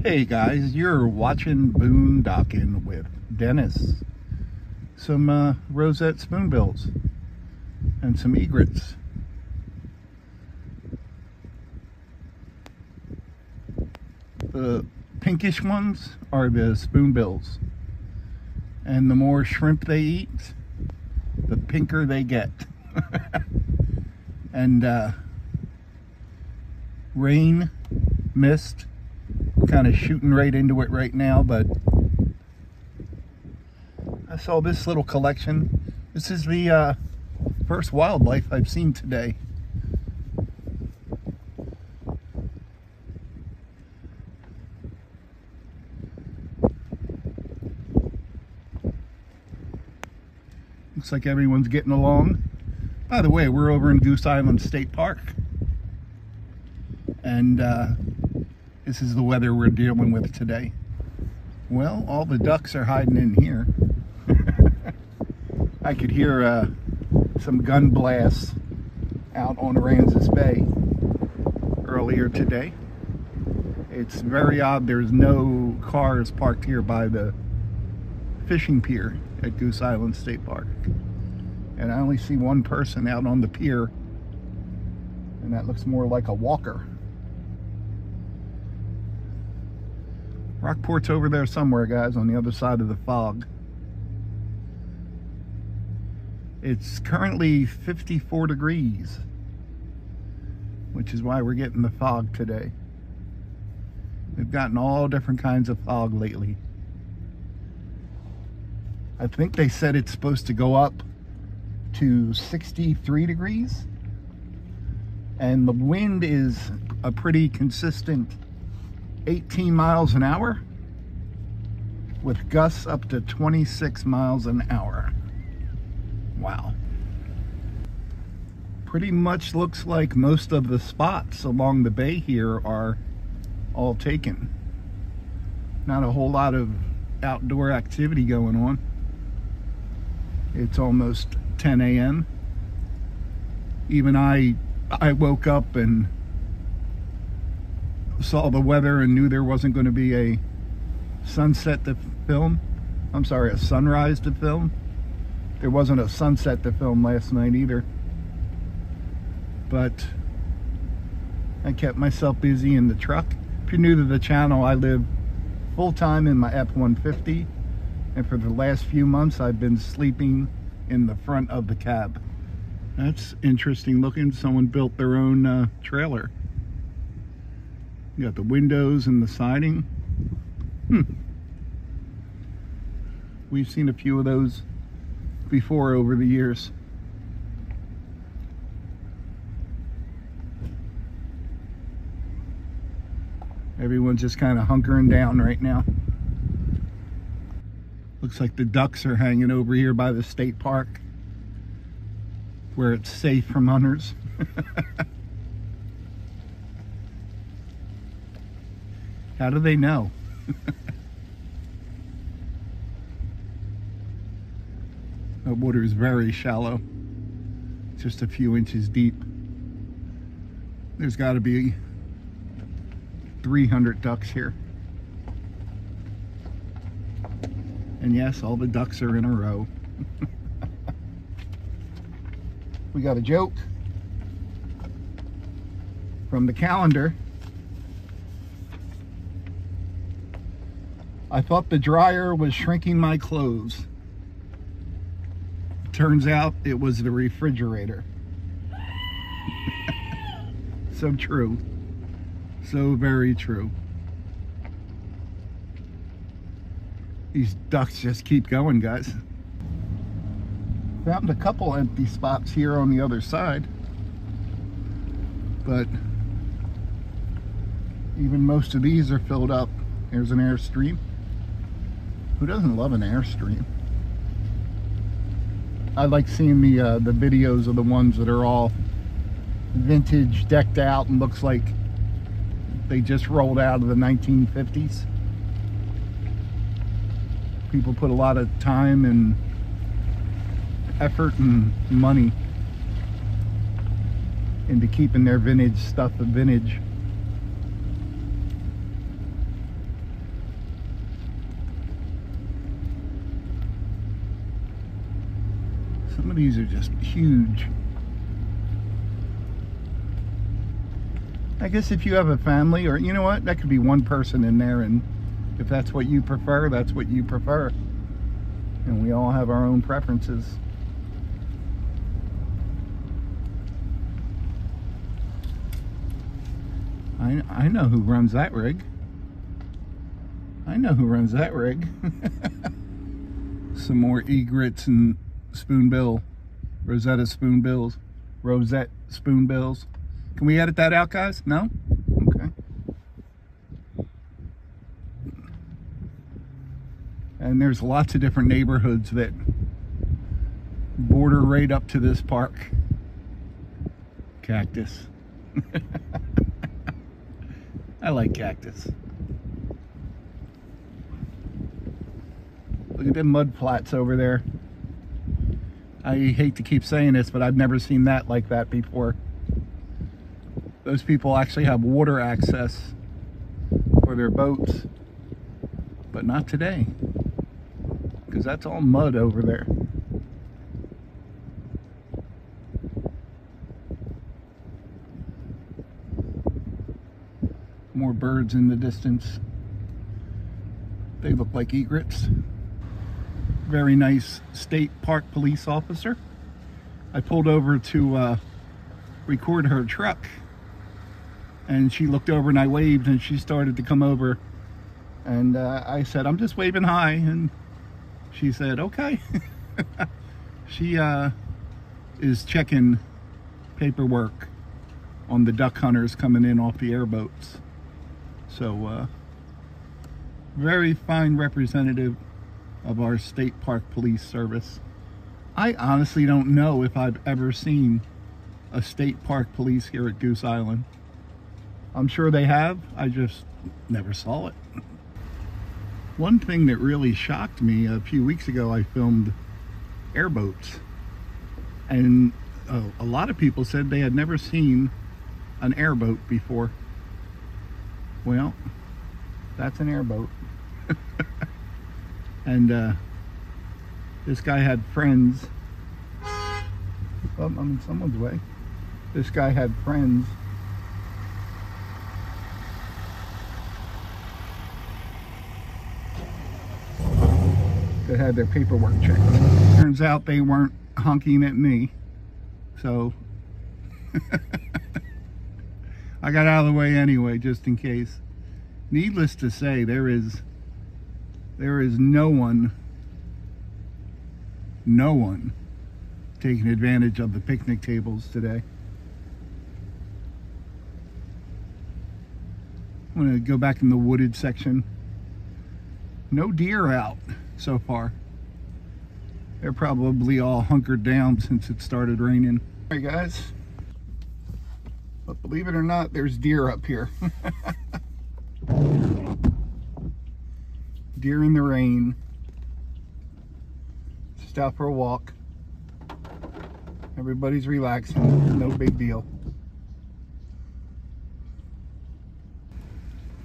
Hey guys, you're watching Boondocking with Dennis. Some rosette spoonbills and some egrets. The pinkish ones are the spoonbills, and the more shrimp they eat, the pinker they get. And rain, mist, kind of shooting right into it right now, but I saw this little collection. This is the first wildlife I've seen today. Looks like everyone's getting along. By the way, we're over in Goose Island State Park, and this is the weather we're dealing with today. Well, all the ducks are hiding in here. I could hear some gun blasts out on Aransas Bay earlier today. It's very odd there's no cars parked here by the fishing pier at Goose Island State Park. And I only see one person out on the pier, and that looks more like a walker. Rockport's over there somewhere, guys, on the other side of the fog. It's currently 54 degrees, which is why we're getting the fog today. We've gotten all different kinds of fog lately. I think they said it's supposed to go up to 63 degrees, and the wind is a pretty consistent 18 miles an hour with gusts up to 26 miles an hour. Wow. Pretty much looks like most of the spots along the bay here are all taken. Not a whole lot of outdoor activity going on. It's almost 10 a.m. Even I woke up and saw the weather and knew there wasn't going to be a sunset to film. I'm sorry, a sunrise to film. There wasn't a sunset to film last night either. But I kept myself busy in the truck. If you're new to the channel, I live full-time in my F-150, and for the last few months I've been sleeping in the front of the cab. That's interesting looking. Someone built their own trailer. You got the windows and the siding. We've seen a few of those before over the years. Everyone's just kind of hunkering down right now. Looks like the ducks are hanging over here by the state park, where it's safe from hunters. How do they know? The water is very shallow, just a few inches deep. There's got to be 300 ducks here. And yes, all the ducks are in a row. We got a joke from the calendar. I thought the dryer was shrinking my clothes. Turns out it was the refrigerator. So true. So very true. These ducks just keep going, guys. Found a couple empty spots here on the other side, but even most of these are filled up. There's an Airstream. Who doesn't love an Airstream? I like seeing the videos of the ones that are all vintage, decked out, and looks like they just rolled out of the 1950s. People put a lot of time and effort and money into keeping their vintage stuff a vintage. Some of these are just huge. I guess if you have a family, or you know what, that could be one person in there, and if that's what you prefer, that's what you prefer. And we all have our own preferences. I know who runs that rig. I know who runs that rig. Some more egrets and spoonbill, Rosetta spoonbills, rosette spoonbills. Can we edit that out, guys? No? Okay. And there's lots of different neighborhoods that border right up to this park. Cactus. I like cactus. Look at them mud flats over there. I hate to keep saying this, but I've never seen that like that before. Those people actually have water access for their boats, but not today, because that's all mud over there. More birds in the distance. They look like egrets. Very nice state park police officer. I pulled over to record her truck, and she looked over and I waved, and she started to come over, and I said, I'm just waving hi, and she said, okay. She is checking paperwork on the duck hunters coming in off the airboats. So very fine representative of our state park police service. I honestly don't know if I've ever seen a state park police here at Goose Island. I'm sure they have, I just never saw it. One thing that really shocked me, a few weeks ago I filmed airboats, and a lot of people said they had never seen an airboat before. Well, that's an airboat. And this guy had friends. Oh, I'm in someone's way. This guy had friends that had their paperwork checked. Turns out they weren't honking at me, so I got out of the way anyway, just in case. Needless to say, there is no one taking advantage of the picnic tables today. I'm going to go back in the wooded section. No deer out so far. They're probably all hunkered down since it started raining. All right, guys. But believe it or not, there's deer up here. Deer in the rain. Just out for a walk. Everybody's relaxing. No big deal.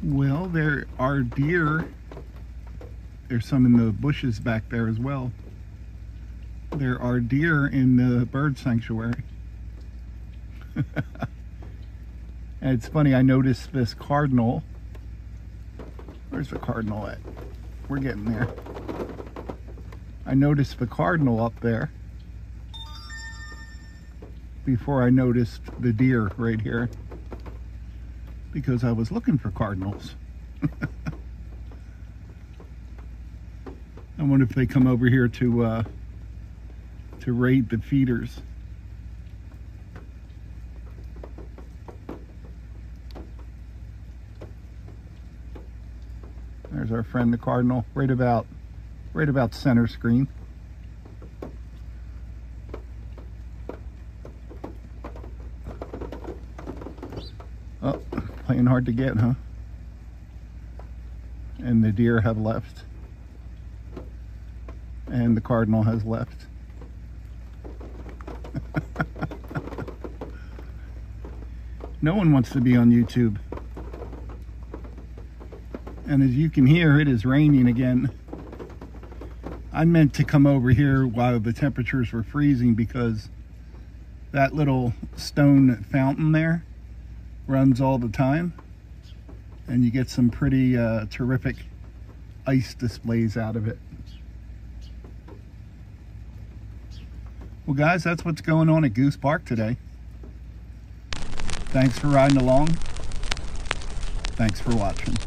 Well, there are deer. There's some in the bushes back there as well. There are deer in the bird sanctuary. And it's funny, I noticed this cardinal. Where's the cardinal at? We're getting there. I noticed the cardinal up there before I noticed the deer right here, because I was looking for cardinals. I wonder if they come over here to raid the feeders. There's our friend the cardinal, right about center screen. Oh, playing hard to get, huh? And the deer have left. And the cardinal has left. No one wants to be on YouTube. And as you can hear, it is raining again. I meant to come over here while the temperatures were freezing because that little stone fountain there runs all the time, and you get some pretty terrific ice displays out of it. Well guys, that's what's going on at Goose Park today. Thanks for riding along. Thanks for watching.